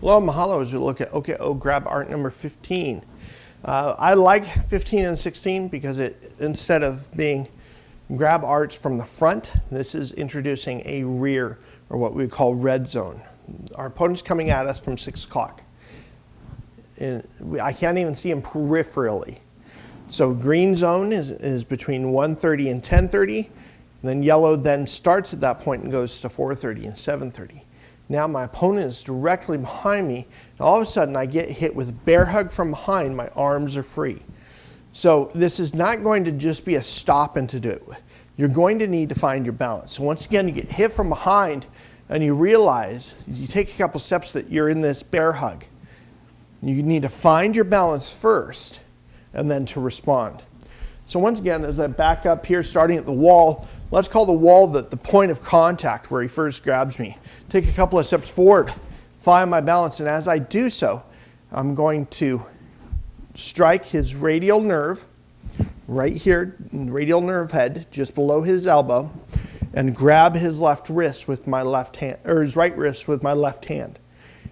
Hello, mahalo as we look at OKO Grab Art number 15. I like 15 and 16 because instead of being grab arts from the front, this is introducing a rear, or what we call red zone. Our opponent's coming at us from 6 o'clock. I can't even see him peripherally. So green zone is between 1:30 and 10:30. Then yellow then starts at that point and goes to 4:30 and 7:30. Now my opponent is directly behind me, and all of a sudden I get hit with a bear hug from behind. My arms are free. So this is not going to just be a stop and to do. You're going to need to find your balance. So once again, you get hit from behind and you realize, you take a couple steps that you're in this bear hug. You need to find your balance first and then to respond. So once again, as I back up here, starting at the wall, let's call the wall the point of contact where he first grabs me. Take a couple of steps forward, find my balance, and as I do so, I'm going to strike his radial nerve, right here, radial nerve head, just below his elbow, and grab his left wrist with my left hand, or his right wrist with my left hand.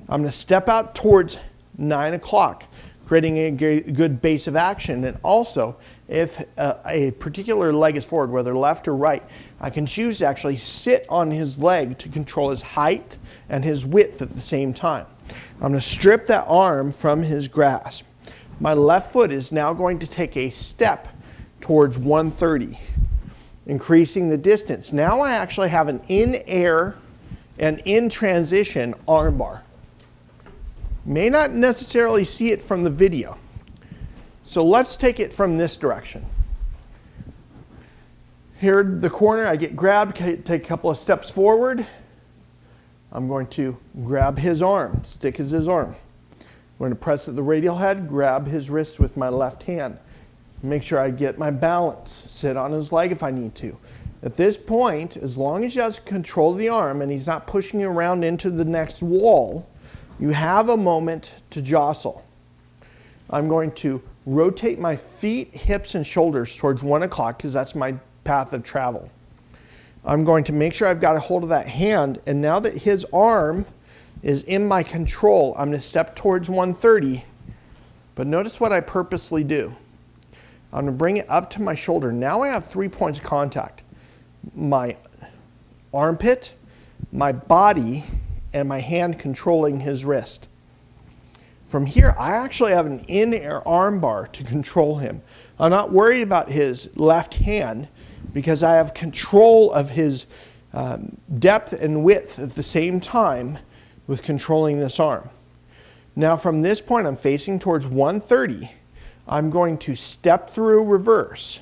I'm going to step out towards 9 o'clock, creating a good base of action. And also, if a particular leg is forward, whether left or right, I can choose to actually sit on his leg to control his height and his width at the same time. I'm going to strip that arm from his grasp. My left foot is now going to take a step towards 130, increasing the distance. Now I actually have an in-air and in-transition arm bar. May not necessarily see it from the video. So let's take it from this direction. Here at the corner, I get grabbed, take a couple of steps forward. I'm going to grab his arm, stick as his arm. I'm going to press at the radial head, grab his wrist with my left hand. Make sure I get my balance, sit on his leg if I need to. At this point, as long as he has control of the arm and he's not pushing you around into the next wall, you have a moment to jostle. I'm going to rotate my feet, hips, and shoulders towards 1 o'clock because that's my path of travel. I'm going to make sure I've got a hold of that hand, and now that his arm is in my control, I'm going to step towards 130, but notice what I purposely do. I'm going to bring it up to my shoulder. Now I have 3 points of contact. My armpit, my body, and my hand controlling his wrist. From here, I actually have an in-air arm bar to control him. I'm not worried about his left hand because I have control of his depth and width at the same time with controlling this arm. Now from this point, I'm facing towards 130. I'm going to step through reverse.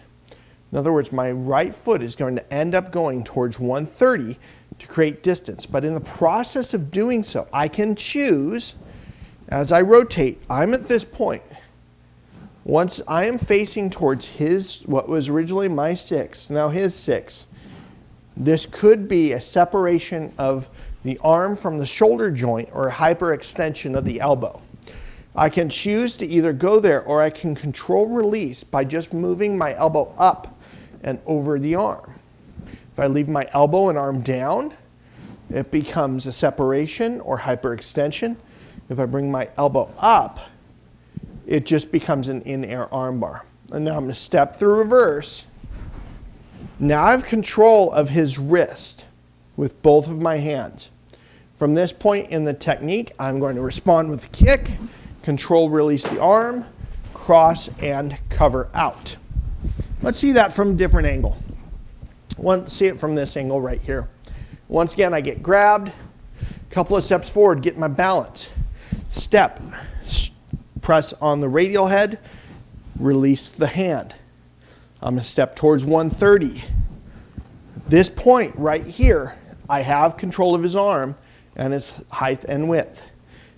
In other words, my right foot is going to end up going towards 130 to create distance. But in the process of doing so, I can choose, as I rotate, I'm at this point. Once I am facing towards his, what was originally my 6, now his 6, this could be a separation of the arm from the shoulder joint or a hyperextension of the elbow. I can choose to either go there, or I can control release by just moving my elbow up and over the arm. If I leave my elbow and arm down, it becomes a separation or hyperextension. If I bring my elbow up, it just becomes an in-air arm bar. And now I'm going to step through reverse. Now I have control of his wrist with both of my hands. From this point in the technique, I'm going to respond with a kick, control, release the arm, cross, and cover out. Let's see that from a different angle. See it from this angle right here. Once again, I get grabbed, a couple of steps forward, get my balance. Step, press on the radial head, release the hand. I'm going to step towards 130. This point right here, I have control of his arm and his height and width.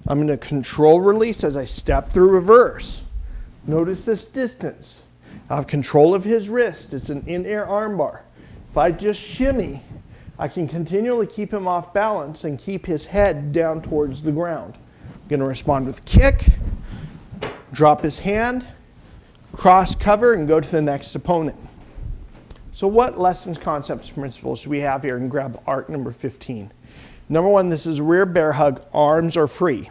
I'm going to control release as I step through reverse. Notice this distance. I have control of his wrist. It's an in-air arm bar. If I just shimmy, I can continually keep him off balance and keep his head down towards the ground. I'm going to respond with kick, drop his hand, cross cover, and go to the next opponent. So what lessons, concepts, principles do we have here in Grab Art number 15? Number one, this is rear bear hug, arms are free.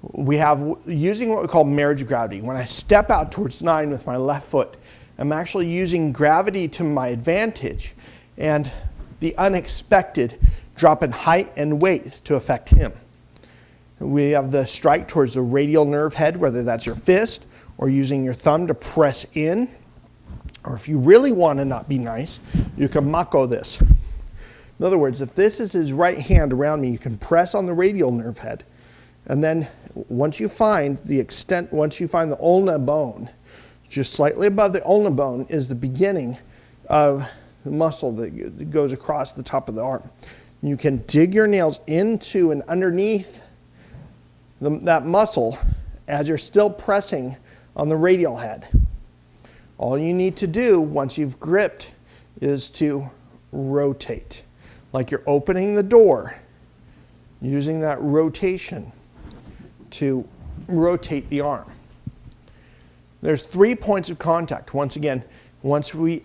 we have using what we call marriage of gravity. When I step out towards 9 with my left foot, I'm actually using gravity to my advantage and the unexpected drop in height and weight to affect him. We have the strike towards the radial nerve head, whether that's your fist or using your thumb to press in. Or if you really want to not be nice, you can mako this. In other words, if this is his right hand around me, you can press on the radial nerve head. And then once you find the ulna bone, just slightly above the ulna bone is the beginning of the muscle that goes across the top of the arm. You can dig your nails into and underneath that muscle as you're still pressing on the radial head. All you need to do once you've gripped is to rotate, like you're opening the door, using that rotation to rotate the arm. There's 3 points of contact. Once again,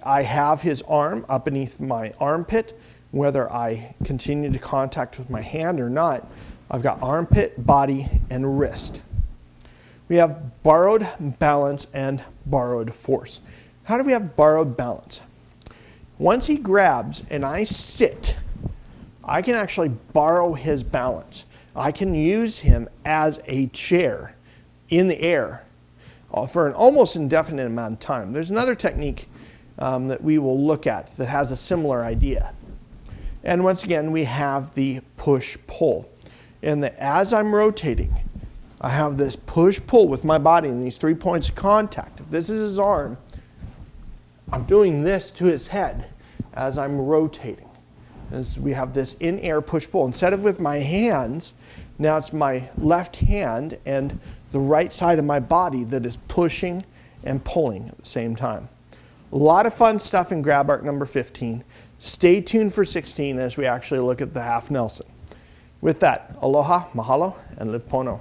I have his arm up beneath my armpit, whether I continue to contact with my hand or not, I've got armpit, body, and wrist. We have borrowed balance and borrowed force. How do we have borrowed balance? Once he grabs and I sit, I can actually borrow his balance. I can use him as a chair in the air for an almost indefinite amount of time. There's another technique that we will look at that has a similar idea. And once again, we have the push-pull. And as I'm rotating, I have this push-pull with my body in these 3 points of contact. If this is his arm, I'm doing this to his head as I'm rotating. As we have this in-air push-pull. Instead of with my hands, now it's my left hand and the right side of my body that is pushing and pulling at the same time. A lot of fun stuff in Grab Art number 15. Stay tuned for 16 as we actually look at the half Nelson. With that, aloha, mahalo, and live pono.